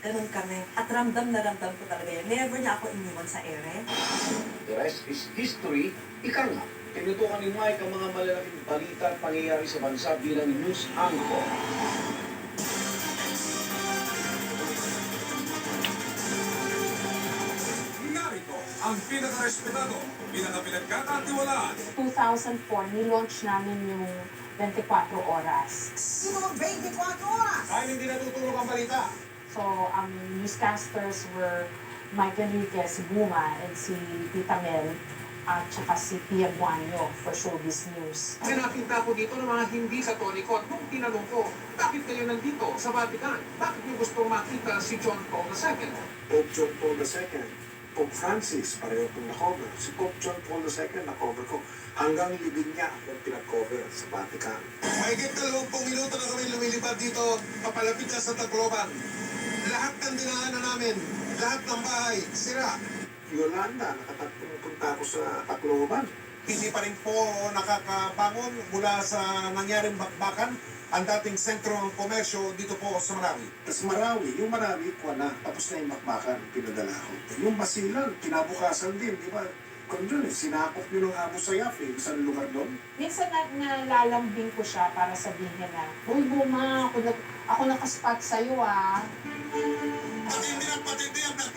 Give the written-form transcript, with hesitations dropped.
Ganun kami. At ramdam na ramdam ko talaga yan. Never niya ako iniwan sa ere. The rest is history. Ika nga, tinutukan ni Mike ang mga malalaking balita at pangyayari sa bansa bilang news anchor. Narito ang pinaka-respetado, pinaka-pinagkakatiwalaan. 2004, nilaunch namin yung 24 oras. Sino ang 24 oras? Dahil hindi natutulog ang balita. So, ang newscasters were Mike Enriquez, Buma, and si Tita Mel, at saka si Pia Guanyo for Showbiz News. Nakita ko dito ng mga hindi sa Tonicot nung tinanong ko, bakit kayo nandito sa Vatican? Bakit niyo gusto makita si John Paul II? Pope John Paul II, Pope Francis, pareho kong na-cover. Si Pope John Paul II, na-cover ko. Hanggang libing niya akong pinag-cover sa Vatican. Mahigit 20 minuto na kami lumilipad dito, papalapit na sa Tacloban. Lahat ng dinaanan namin, lahat ng bahay, sira. Yolanda, nakatapunta ako sa Tacloban. Hindi pa rin po nakakabangon mula sa nangyaring bakbakan ang dating sentro ng komersyo dito po sa Marawi. Tapos Marawi, yung Marawi, kuha na, tapos na yung makbakan, pinadala ko. Yung Basilan, kinabukasan din, di ba? Kung yun, sinakop yun ng Abu Sayyaf, isang lugar doon. Minsan nalalambing ko siya para sabihin na, Uy, Buma, ako nakaspot sa'yo ah. Patindi ang